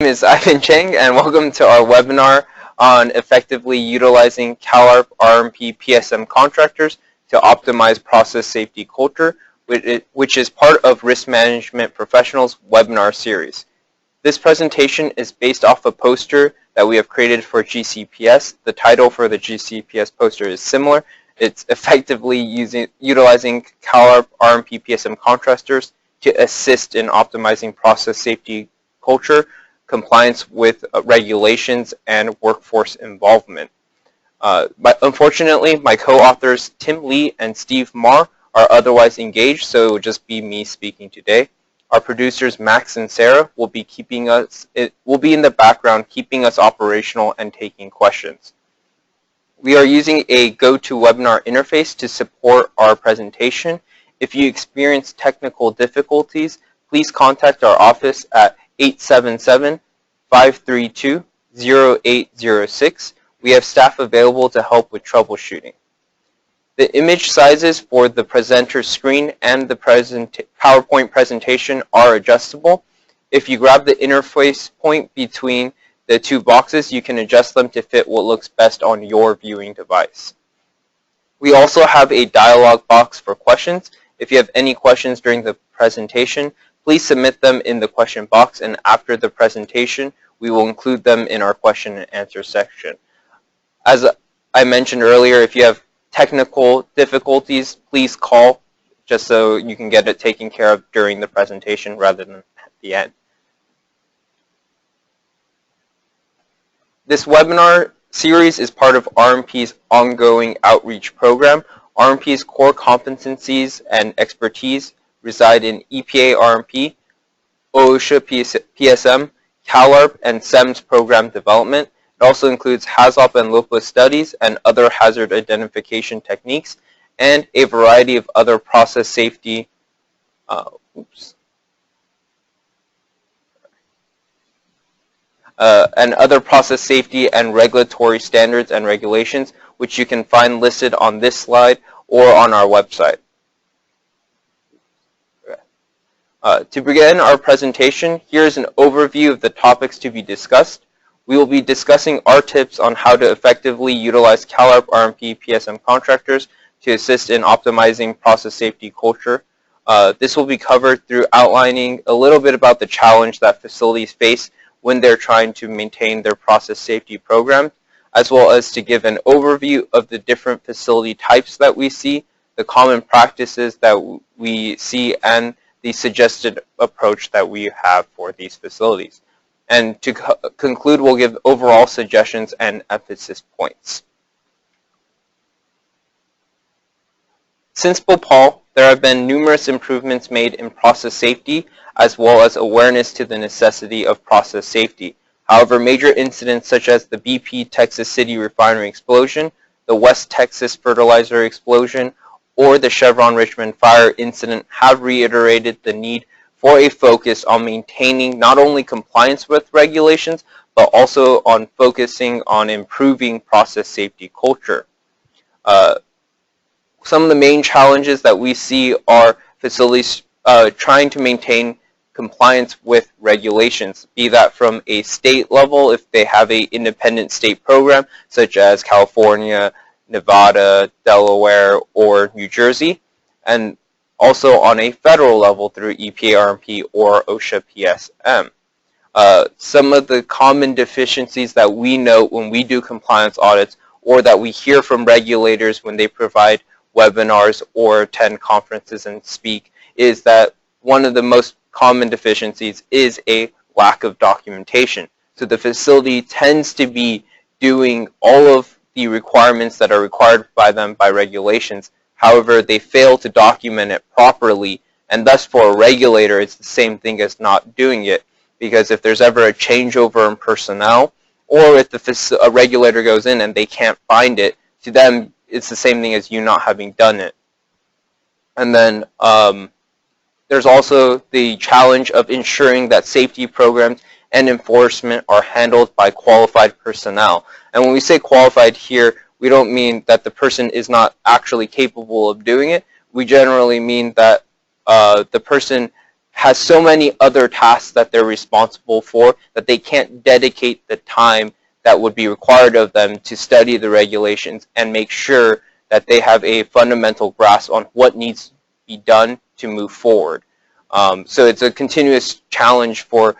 My name is Ivan Cheng, and welcome to our webinar on effectively utilizing CalARP RMP PSM Contractors to optimize process safety culture, which is part of Risk Management Professionals webinar series. This presentation is based off a poster that we have created for GCPS. The title for the GCPS poster is similar. It's effectively utilizing CalARP RMP PSM Contractors to assist in optimizing process safety culture, compliance with regulations, and workforce involvement. But unfortunately, my co-authors Tim Lee and Steve Marr are otherwise engaged, so it will just be me speaking today. Our producers Max and Sara will be in the background, keeping us operational and taking questions. We are using a GoToWebinar interface to support our presentation. If you experience technical difficulties, please contact our office at 877-532-0806. We have staff available to help with troubleshooting. The image sizes for the presenter's screen and the PowerPoint presentation are adjustable. If you grab the interface point between the two boxes, you can adjust them to fit what looks best on your viewing device. We also have a dialog box for questions. If you have any questions during the presentation, please submit them in the question box, and after the presentation, we will include them in our question and answer section. As I mentioned earlier, if you have technical difficulties, please call just so you can get it taken care of during the presentation rather than at the end. This webinar series is part of RMP's ongoing outreach program. RMP's core competencies and expertise reside in EPA RMP, OSHA PSM, CalARP, and SEMS program development. It also includes HAZOP and LOPA studies and other hazard identification techniques, and a variety of other process safety and regulatory standards and regulations, which you can find listed on this slide or on our website. To begin our presentation, here is an overview of the topics to be discussed. We will be discussing our tips on how to effectively utilize CalARP RMP PSM Contractors to assist in optimizing process safety culture. This will be covered through outlining a little bit about the challenge that facilities face when they're trying to maintain their process safety program, as well as to give an overview of the different facility types that we see, the common practices that we see, and the suggested approach that we have for these facilities. And to conclude, we'll give overall suggestions and emphasis points. Since Oppedahl, there have been numerous improvements made in process safety, as well as awareness to the necessity of process safety. However, major incidents such as the BP Texas City refinery explosion, the West Texas fertilizer explosion, or the Chevron Richmond fire incident have reiterated the need for a focus on maintaining not only compliance with regulations, but also on focusing on improving process safety culture. Some of the main challenges that we see are facilities trying to maintain compliance with regulations, be that from a state level if they have an independent state program such as California, Nevada, Delaware, or New Jersey, and also on a federal level through EPA RMP or OSHA PSM. Some of the common deficiencies that we note when we do compliance audits, or that we hear from regulators when they provide webinars or attend conferences and speak, is that one of the most common deficiencies is a lack of documentation. So the facility tends to be doing all of the requirements that are required by them by regulations. However, they fail to document it properly, and thus for a regulator it's the same thing as not doing it, because if there's ever a changeover in personnel, or if a regulator goes in and they can't find it, to them it's the same thing as you not having done it. And then there's also the challenge of ensuring that safety programs and enforcement are handled by qualified personnel. And when we say qualified here, we don't mean that the person is not actually capable of doing it. We generally mean that the person has so many other tasks that they're responsible for that they can't dedicate the time that would be required of them to study the regulations and make sure that they have a fundamental grasp on what needs to be done to move forward. So it's a continuous challenge for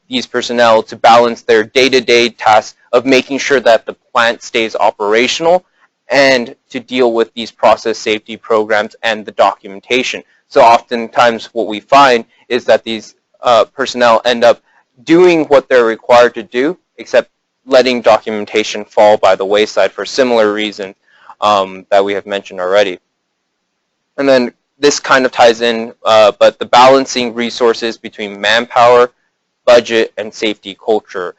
these personnel to balance their day-to-day tasks of making sure that the plant stays operational and to deal with these process safety programs and the documentation. So oftentimes what we find is that these personnel end up doing what they're required to do, except letting documentation fall by the wayside for similar reasons that we have mentioned already. And then this kind of ties in, but the balancing resources between manpower, budget, and safety culture.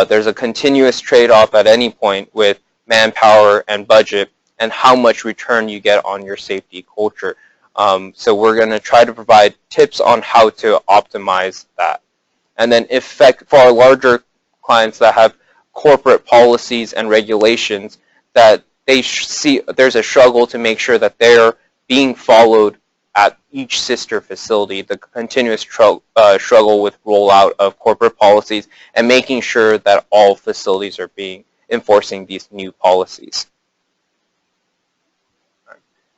There's a continuous trade-off at any point with manpower and budget and how much return you get on your safety culture. So we're going to try to provide tips on how to optimize that. And then for our larger clients that have corporate policies and regulations, that they see there's a struggle to make sure that they're being followed at each sister facility, the continuous struggle with rollout of corporate policies and making sure that all facilities are enforcing these new policies.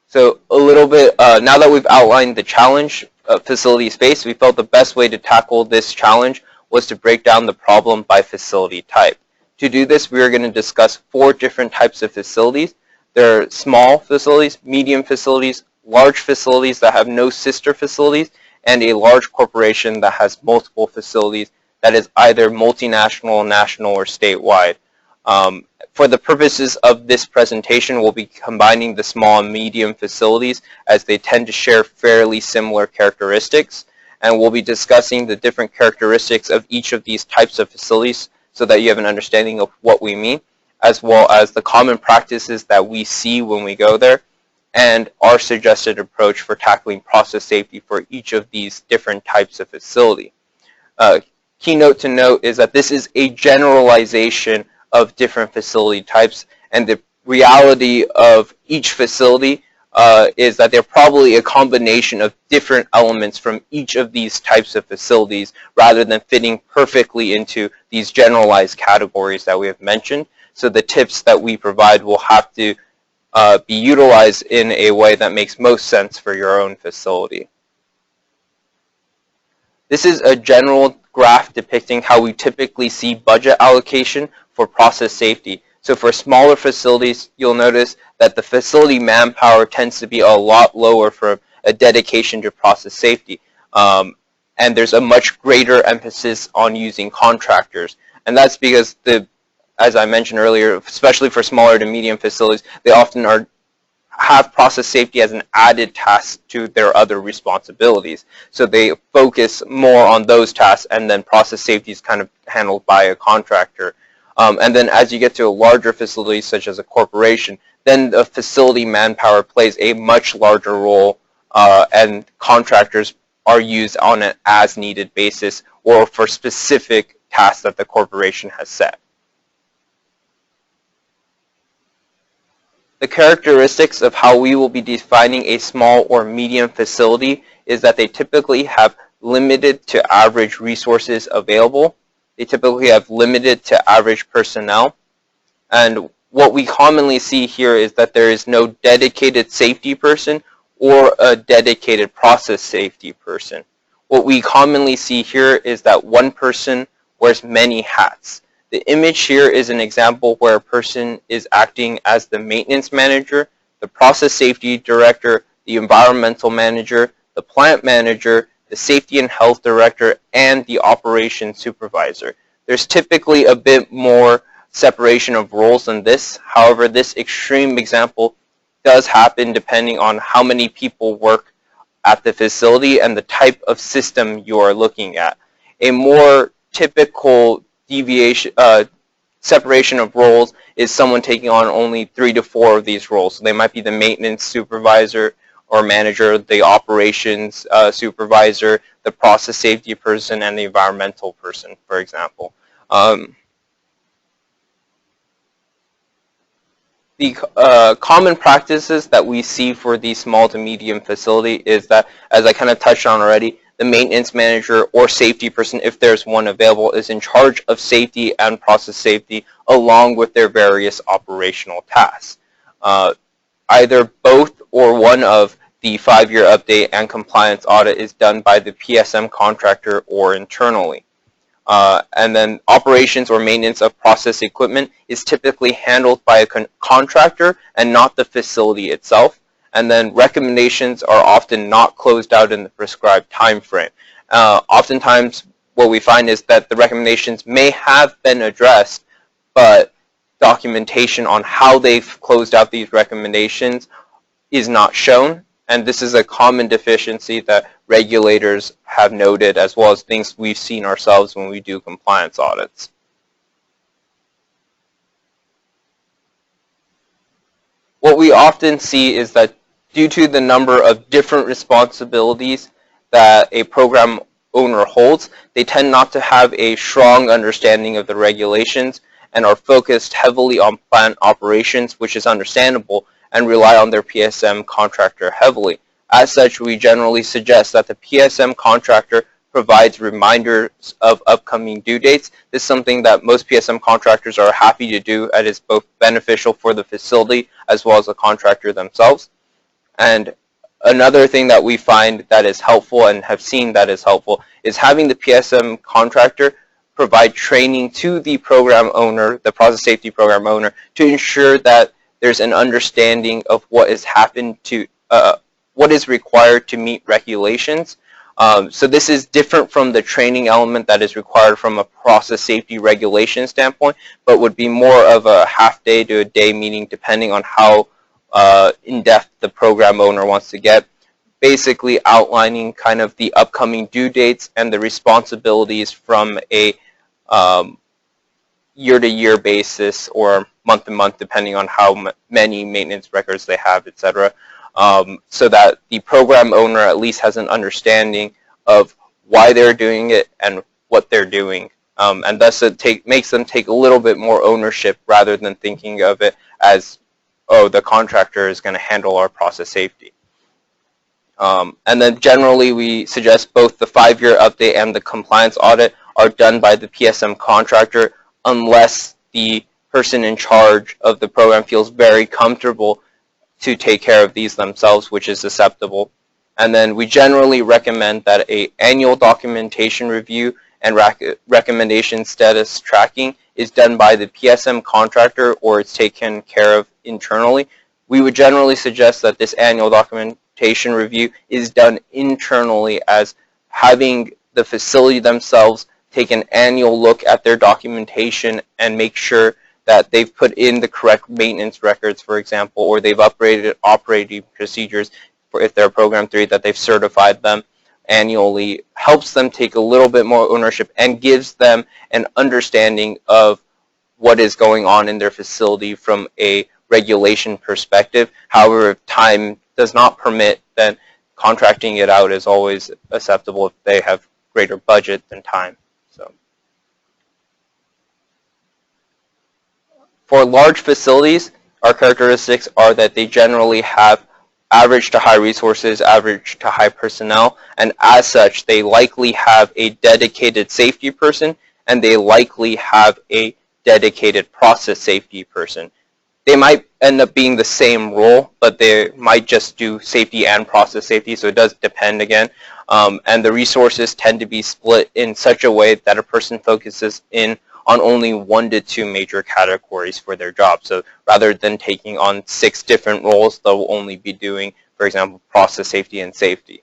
So a little bit, now that we've outlined the challenge facilities face, we felt the best way to tackle this challenge was to break down the problem by facility type. To do this, we are going to discuss 4 different types of facilities. There are small facilities, medium facilities, large facilities that have no sister facilities, and a large corporation that has multiple facilities that is either multinational, national, or statewide. For the purposes of this presentation, we'll be combining the small and medium facilities as they tend to share fairly similar characteristics, and we'll be discussing the different characteristics of each of these types of facilities so that you have an understanding of what we mean, as well as the common practices that we see when we go there, and our suggested approach for tackling process safety for each of these different types of facility. Keynote to note is that this is a generalization of different facility types, and the reality of each facility is that they're probably a combination of different elements from each of these types of facilities rather than fitting perfectly into these generalized categories that we have mentioned. So the tips that we provide will have to be utilized in a way that makes most sense for your own facility. This is a general graph depicting how we typically see budget allocation for process safety. So for smaller facilities, you'll notice that the facility manpower tends to be a lot lower for a dedication to process safety. And there's a much greater emphasis on using contractors. And that's because, as I mentioned earlier, especially for smaller to medium facilities, they often have process safety as an added task to their other responsibilities. So they focus more on those tasks, and then process safety is kind of handled by a contractor. And then as you get to a larger facility, such as a corporation, then the facility manpower plays a much larger role, and contractors are used on an as-needed basis or for specific tasks that the corporation has set. The characteristics of how we will be defining a small or medium facility is that they typically have limited to average resources available. They typically have limited to average personnel. And what we commonly see here is that there is no dedicated safety person or a dedicated process safety person. What we commonly see here is that one person wears many hats. The image here is an example where a person is acting as the maintenance manager, the process safety director, the environmental manager, the plant manager, the safety and health director, and the operations supervisor. There's typically a bit more separation of roles than this. However, this extreme example does happen depending on how many people work at the facility and the type of system you are looking at. A more typical separation of roles is someone taking on only 3 to 4 of these roles. So they might be the maintenance supervisor or manager, the operations supervisor, the process safety person, and the environmental person, for example. The common practices that we see for the small to medium facility is that, as I kind of touched on already, the maintenance manager or safety person, if there's one available, is in charge of safety and process safety along with their various operational tasks. Either both or one of the 5-year update and compliance audit is done by the PSM contractor or internally. And then operations or maintenance of process equipment is typically handled by a contractor and not the facility itself. And then recommendations are often not closed out in the prescribed time frame. Oftentimes, what we find is that the recommendations may have been addressed, but documentation on how they've closed out these recommendations is not shown. And this is a common deficiency that regulators have noted, as well as things we've seen ourselves when we do compliance audits. What we often see is that due to the number of different responsibilities that a program owner holds, they tend not to have a strong understanding of the regulations and are focused heavily on plant operations, which is understandable, and rely on their PSM contractor heavily. As such, we generally suggest that the PSM contractor provides reminders of upcoming due dates. This is something that most PSM contractors are happy to do, and is both beneficial for the facility as well as the contractor themselves. And another thing that we find that is helpful and have seen that is helpful is having the PSM contractor provide training to the program owner, the process safety program owner, to ensure that there's an understanding of what has happened to, what is required to meet regulations. So this is different from the training element that is required from a process safety regulation standpoint, but would be more of a half day to a day meeting depending on how in-depth the program owner wants to get, basically outlining kind of the upcoming due dates and the responsibilities from a year-to-year basis or month-to-month, depending on how many maintenance records they have, etc., so that the program owner at least has an understanding of why they're doing it and what they're doing. And thus it makes them take a little bit more ownership rather than thinking of it as, oh, the contractor is going to handle our process safety. And then generally we suggest both the 5-year update and the compliance audit are done by the PSM contractor unless the person in charge of the program feels very comfortable to take care of these themselves, which is acceptable. And then we generally recommend that an annual documentation review and recommendation status tracking is done by the PSM contractor or it's taken care of internally. We would generally suggest that this annual documentation review is done internally, as having the facility themselves take an annual look at their documentation and make sure that they've put in the correct maintenance records, for example, or they've upgraded operating procedures, for if they're Program 3, that they've certified them annually, helps them take a little bit more ownership and gives them an understanding of what is going on in their facility from a regulation perspective. However, if time does not permit, then contracting it out is always acceptable if they have greater budget than time. So, for large facilities, our characteristics are that they generally have average to high resources, average to high personnel, and as such, they likely have a dedicated safety person, and they likely have a dedicated process safety person. They might end up being the same role, but they might just do safety and process safety, so it does depend again. And the resources tend to be split in such a way that a person focuses in on only 1 to 2 major categories for their job. So rather than taking on 6 different roles, they'll only be doing, for example, process safety and safety.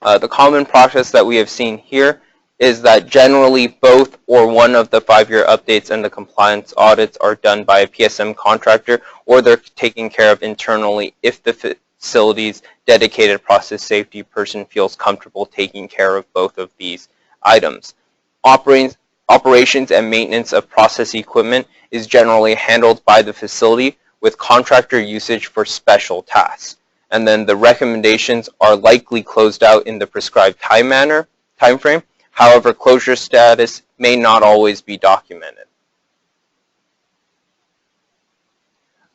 The common process that we have seen here is that generally both or one of the 5-year updates and the compliance audits are done by a PSM contractor, or they're taken care of internally if the facility's dedicated process safety person feels comfortable taking care of both of these items. Operations and maintenance of process equipment is generally handled by the facility with contractor usage for special tasks. And then the recommendations are likely closed out in the prescribed time frame. However, closure status may not always be documented.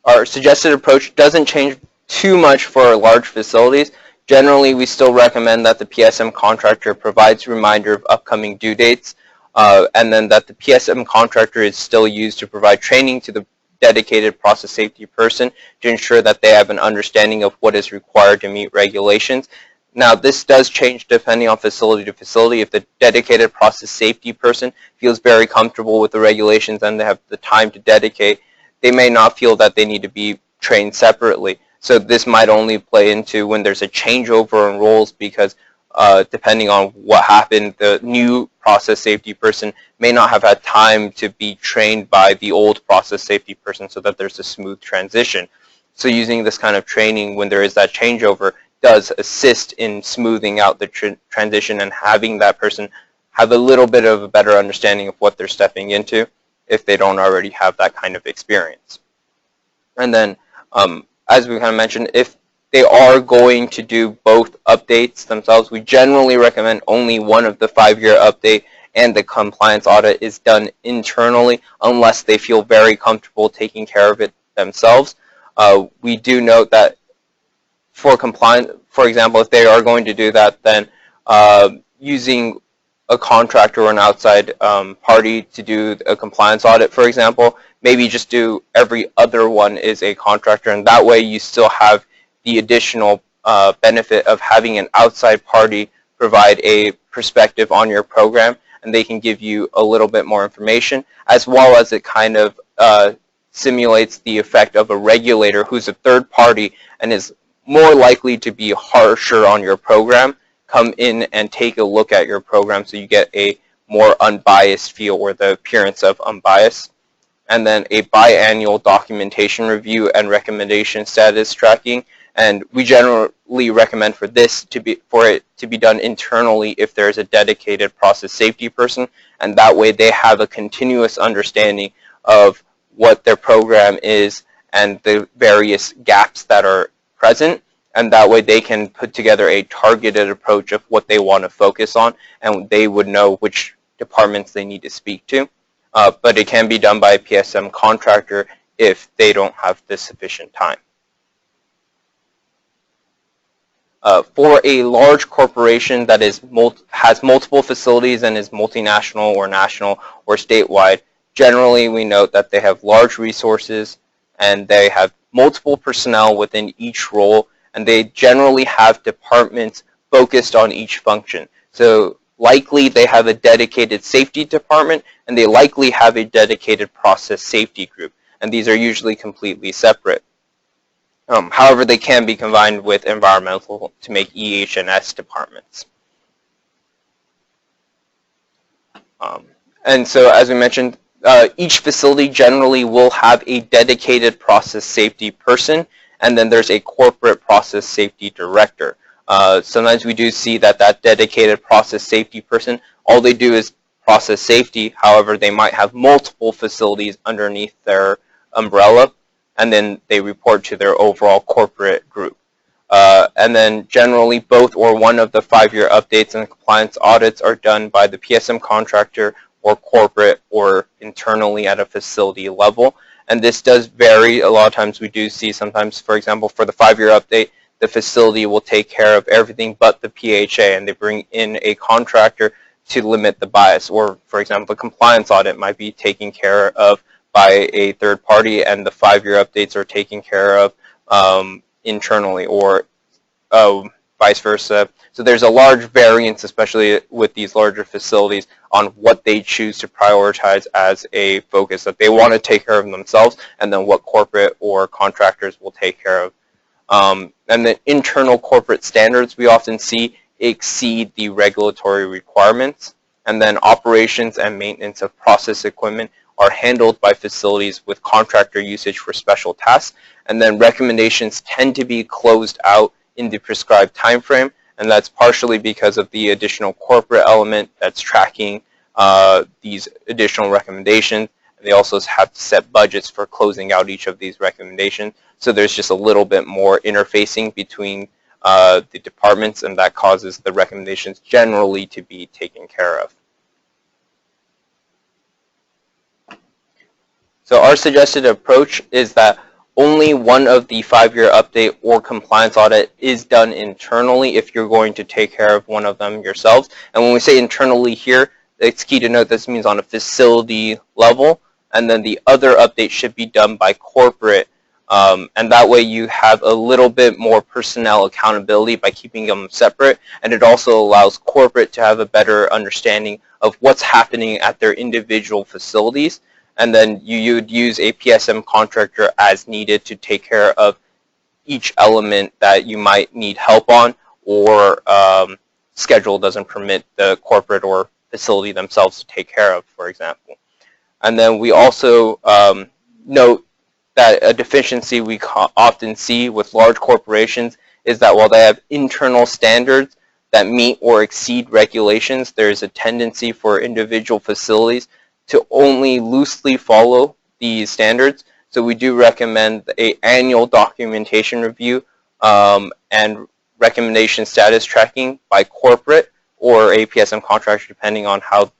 Our suggested approach doesn't change too much for large facilities. Generally, we still recommend that the PSM contractor provides a reminder of upcoming due dates, and then that the PSM contractor is still used to provide training to the dedicated process safety person to ensure that they have an understanding of what is required to meet regulations. Now, this does change depending on facility to facility. If the dedicated process safety person feels very comfortable with the regulations and they have the time to dedicate, they may not feel that they need to be trained separately. So this might only play into when there's a changeover in roles, because depending on what happened, the new process safety person may not have had time to be trained by the old process safety person so that there's a smooth transition. So using this kind of training when there is that changeover does assist in smoothing out the transition and having that person have a little bit of a better understanding of what they're stepping into if they don't already have that kind of experience. And then, as we kind of mentioned, if they are going to do both updates themselves, we generally recommend only one of the 5-year update and the compliance audit is done internally unless they feel very comfortable taking care of it themselves. We do note that for compliance, for example, if they are going to do that, then using a contractor or an outside party to do a compliance audit, for example, maybe just do every other one is a contractor, and that way you still have the additional benefit of having an outside party provide a perspective on your program, and they can give you a little bit more information, as well as it kind of simulates the effect of a regulator who's a third party and is more likely to be harsher on your program, come in and take a look at your program so you get a more unbiased feel or the appearance of unbiased. And then a biannual documentation review and recommendation status tracking. And we generally recommend for this to be done internally if there is a dedicated process safety person, and that way they have a continuous understanding of what their program is and the various gaps that are present, and that way they can put together a targeted approach of what they want to focus on, and they would know which departments they need to speak to. But it can be done by a PSM contractor if they don't have the sufficient time. For a large corporation that has multiple facilities and is multinational or national or statewide, generally we note that they have large resources and they have multiple personnel within each role, and they generally have departments focused on each function. So likely they have a dedicated safety department, and they likely have a dedicated process safety group, and these are usually completely separate. However, they can be combined with environmental to make EH&S departments. And so, as we mentioned, each facility generally will have a dedicated process safety person, and then there's a corporate process safety director. Sometimes we do see that dedicated process safety person, all they do is process safety. However, they might have multiple facilities underneath their umbrella, and then they report to their overall corporate group. And then generally both or one of the 5-year updates and compliance audits are done by the PSM contractor or corporate or internally at a facility level. And this does vary. A lot of times we do see sometimes, for example, for the 5-year update, the facility will take care of everything but the PHA, and they bring in a contractor to limit the bias. Or, for example, the compliance audit might be taken care of by a third party, and the 5-year updates are taken care of internally, or vice versa. So there's a large variance, especially with these larger facilities, on what they choose to prioritize as a focus that they want to take care of themselves, and then what corporate or contractors will take care of. And the internal corporate standards we often see exceed the regulatory requirements, and then operations and maintenance of process equipment are handled by facilities with contractor usage for special tasks, and then recommendations tend to be closed out in the prescribed time frame, and that's partially because of the additional corporate element that's tracking these additional recommendations. They also have to set budgets for closing out each of these recommendations, so there's just a little bit more interfacing between the departments, and that causes the recommendations generally to be taken care of. So our suggested approach is that only one of the 5-year update or compliance audit is done internally if you're going to take care of one of them yourselves. And when we say internally here, it's key to note this means on a facility level, and then the other update should be done by corporate. And that way you have a little bit more personnel accountability by keeping them separate, and it also allows corporate to have a better understanding of what's happening at their individual facilities. And then you would use a PSM contractor as needed to take care of each element that you might need help on, or schedule doesn't permit the corporate or facility themselves to take care of, for example. And then we also note that a deficiency we often see with large corporations is that while they have internal standards that meet or exceed regulations, there is a tendency for individual facilities to only loosely follow these standards. So we do recommend an annual documentation review and recommendation status tracking by corporate or a PSM contractor, depending on how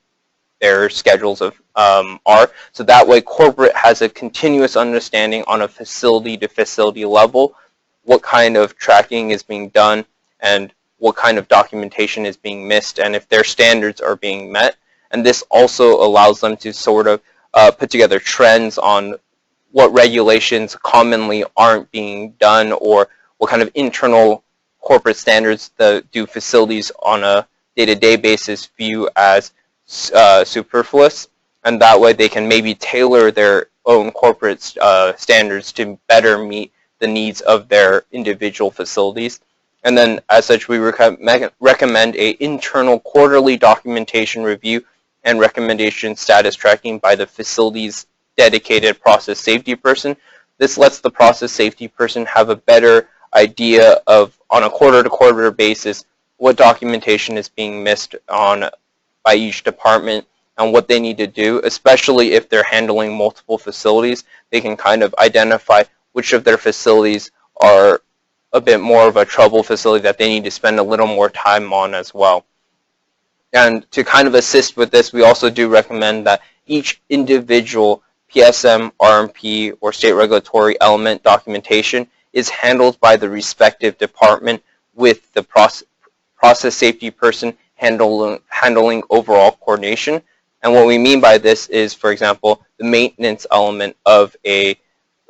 their schedules are. So that way corporate has a continuous understanding on a facility to facility level what kind of tracking is being done and what kind of documentation is being missed, and if their standards are being met. And this also allows them to sort of put together trends on what regulations commonly aren't being done, or what kind of internal corporate standards do facilities on a day-to-day basis view as superfluous. And that way they can maybe tailor their own corporate standards to better meet the needs of their individual facilities. And then as such, we recommend an internal quarterly documentation review and recommendation status tracking by the facility's dedicated process safety person. This lets the process safety person have a better idea of, on a quarter-to-quarter basis, what documentation is being missed on by each department and what they need to do, especially if they're handling multiple facilities. They can kind of identify which of their facilities are a bit more of a trouble facility that they need to spend a little more time on as well. And to kind of assist with this, we also do recommend that each individual PSM, RMP, or state regulatory element documentation is handled by the respective department, with the process safety person handling overall coordination. And what we mean by this is, for example, the maintenance element of a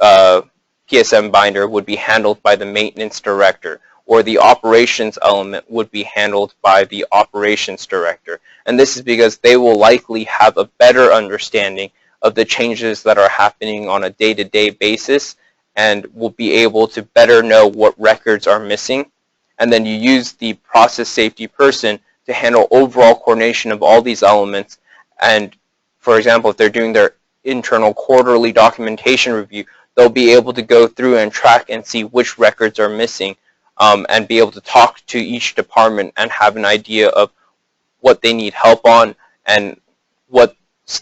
PSM binder would be handled by the maintenance director, or the operations element would be handled by the operations director. And this is because they will likely have a better understanding of the changes that are happening on a day-to-day basis, and will be able to better know what records are missing. And then you use the process safety person to handle overall coordination of all these elements. And for example, if they're doing their internal quarterly documentation review, they'll be able to go through and track and see which records are missing, and be able to talk to each department and have an idea of what they need help on, and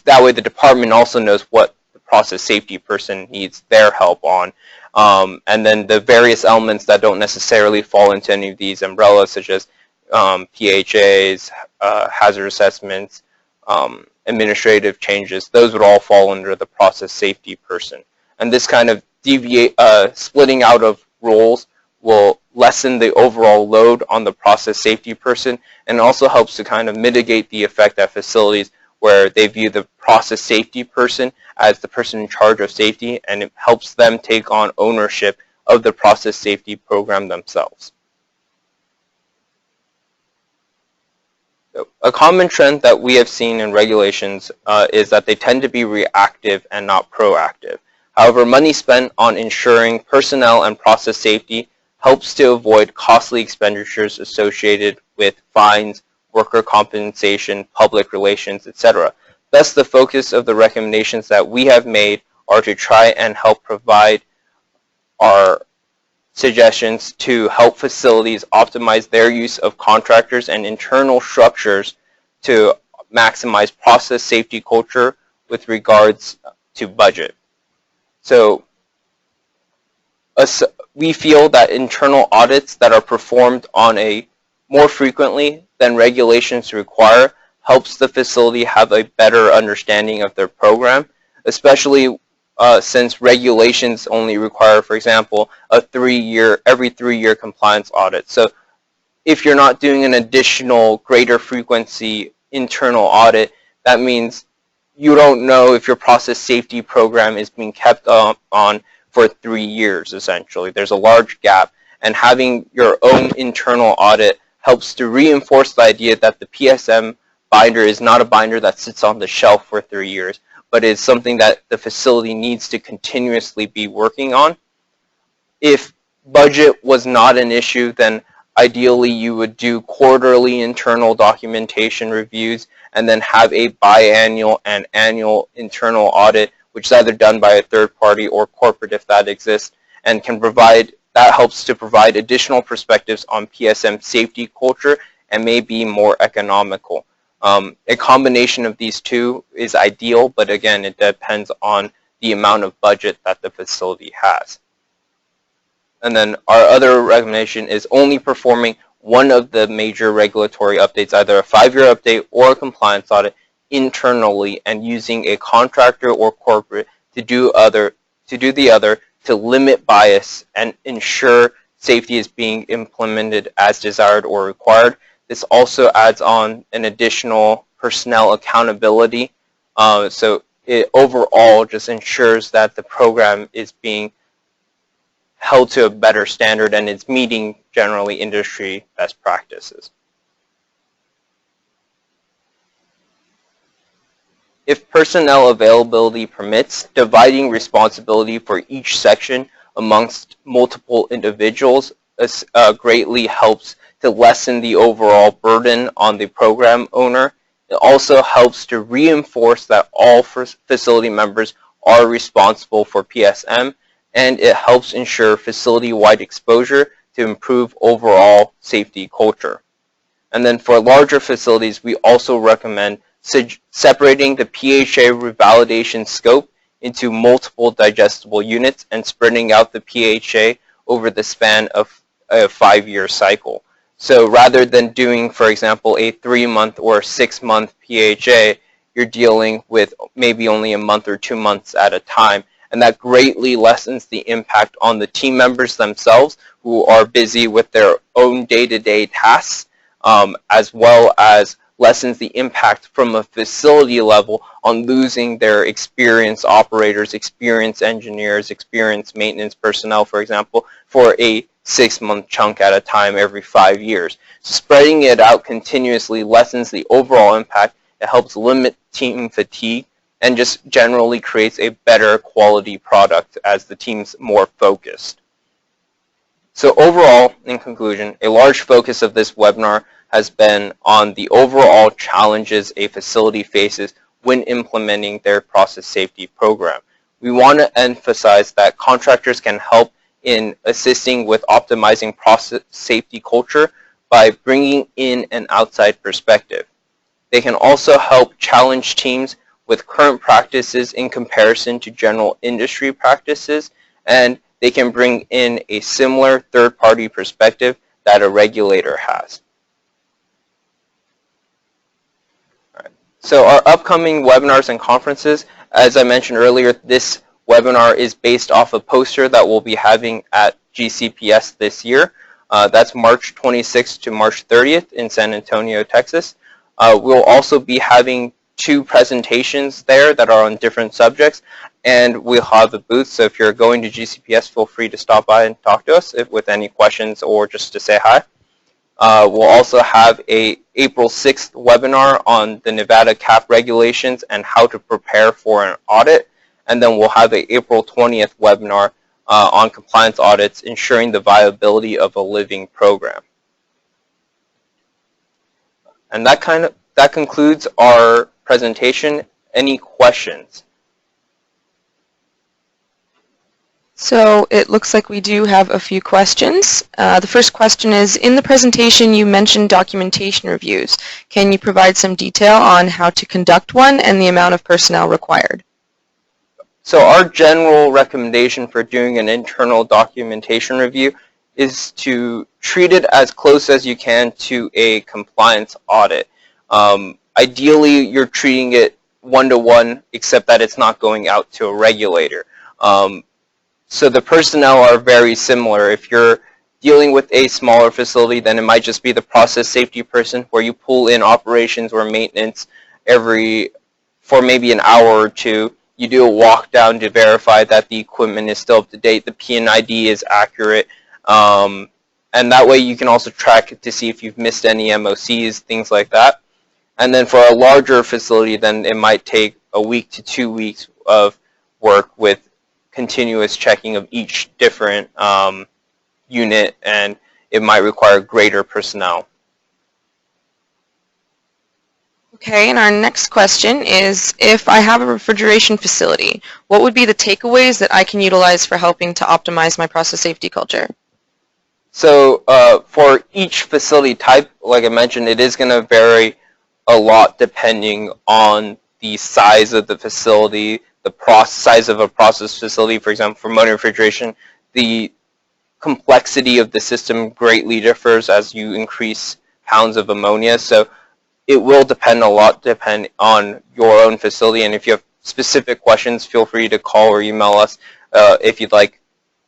that way the department also knows what the process safety person needs their help on. And then the various elements that don't necessarily fall into any of these umbrellas, such as PHAs, hazard assessments, administrative changes, those would all fall under the process safety person. And this kind of splitting out of roles will lessen the overall load on the process safety person, and also helps to kind of mitigate the effect at facilities where they view the process safety person as the person in charge of safety, and it helps them take on ownership of the process safety program themselves. So, a common trend that we have seen in regulations is that they tend to be reactive and not proactive. However, money spent on ensuring personnel and process safety helps to avoid costly expenditures associated with fines, worker compensation, public relations, etc. Thus, the focus of the recommendations that we have made are to try and help provide our suggestions to help facilities optimize their use of contractors and internal structures to maximize process safety culture with regards to budget. So, we feel that internal audits that are performed on a more frequently than regulations require helps the facility have a better understanding of their program, especially since regulations only require, for example, every 3-year compliance audit. So if you're not doing an additional greater frequency internal audit, that means you don't know if your process safety program is being kept on for 3 years, essentially. There's a large gap, and having your own internal audit helps to reinforce the idea that the PSM binder is not a binder that sits on the shelf for 3 years, but is something that the facility needs to continuously be working on. If budget was not an issue, then ideally you would do quarterly internal documentation reviews and then have a biannual and annual internal audit, which is either done by a third party or corporate if that exists, and that helps to provide additional perspectives on PSM safety culture and may be more economical. A combination of these two is ideal, but again, it depends on the amount of budget that the facility has. And then our other recommendation is only performing one of the major regulatory updates, either a 5-year update or a compliance audit internally, and using a contractor or corporate to do the other to limit bias and ensure safety is being implemented as desired or required. This also adds on an additional personnel accountability. So it overall just ensures that the program is being held to a better standard and it's meeting generally industry best practices. If personnel availability permits, dividing responsibility for each section amongst multiple individuals greatly helps to lessen the overall burden on the program owner. It also helps to reinforce that all facility members are responsible for PSM, and it helps ensure facility-wide exposure to improve overall safety culture. And then for larger facilities, we also recommend separating the PHA revalidation scope into multiple digestible units and spreading out the PHA over the span of a 5-year cycle. So rather than doing, for example, a 3-month or 6-month PHA, you're dealing with maybe only a month or 2 months at a time. And that greatly lessens the impact on the team members themselves who are busy with their own day-to-day tasks, as well as lessens the impact from a facility level on losing their experienced operators, experienced engineers, experienced maintenance personnel, for example, for a 6-month chunk at a time every 5 years. So spreading it out continuously lessens the overall impact. It helps limit team fatigue and just generally creates a better quality product as the team's more focused. So overall, in conclusion, a large focus of this webinar has been on the overall challenges a facility faces when implementing their process safety program. We want to emphasize that contractors can help in assisting with optimizing process safety culture by bringing in an outside perspective. They can also help challenge teams with current practices in comparison to general industry practices, and they can bring in a similar third-party perspective that a regulator has. All right. So our upcoming webinars and conferences, as I mentioned earlier, this webinar is based off a poster that we'll be having at GCPS this year. That's March 26th to March 30th in San Antonio, Texas. We'll also be having 2 presentations there that are on different subjects, and we'll have a booth, so if you're going to GCPS, feel free to stop by and talk to us with any questions or just to say hi. We'll also have a April 6th webinar on the Nevada CAP regulations and how to prepare for an audit, and then we'll have a April 20th webinar on compliance audits, ensuring the viability of a living program. And that concludes our presentation. Any questions? So it looks like we do have a few questions. The first question is, in the presentation you mentioned documentation reviews. Can you provide some detail on how to conduct one and the amount of personnel required? So our general recommendation for doing an internal documentation review is to treat it as close as you can to a compliance audit. Ideally, you're treating it one-to-one, except that it's not going out to a regulator. So the personnel are very similar. If you're dealing with a smaller facility, then it might just be the process safety person, where you pull in operations or maintenance for maybe an hour or two. You do a walk down to verify that the equipment is still up to date, the P&ID is accurate, and that way you can also track it to see if you've missed any MOCs, things like that. And then for a larger facility, then it might take a week to 2 weeks of work with continuous checking of each different unit, and it might require greater personnel. Okay, and our next question is, if I have a refrigeration facility, what would be the takeaways that I can utilize for helping to optimize my process safety culture? So for each facility type, like I mentioned, it is going to vary a lot depending on the size of the facility, the size of a process facility. For example, for motor refrigeration, the complexity of the system greatly differs as you increase pounds of ammonia. So it will depend a lot on your own facility. And if you have specific questions, feel free to call or email us if you'd like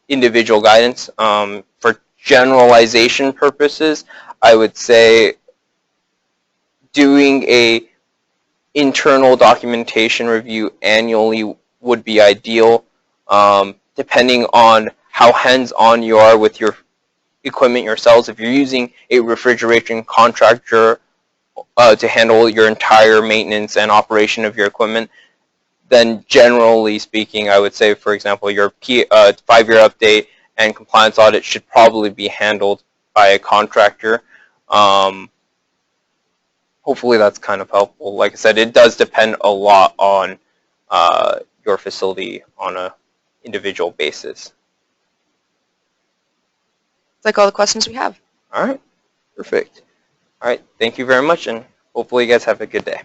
individual guidance. For generalization purposes, I would say doing a internal documentation review annually would be ideal, depending on how hands-on you are with your equipment yourselves. If you're using a refrigeration contractor to handle your entire maintenance and operation of your equipment, then generally speaking, I would say, for example, your 5-year update and compliance audit should probably be handled by a contractor. Hopefully that's kind of helpful. Like I said, it does depend a lot on your facility on an individual basis. That's like all the questions we have. All right, perfect. All right, thank you very much, and hopefully you guys have a good day.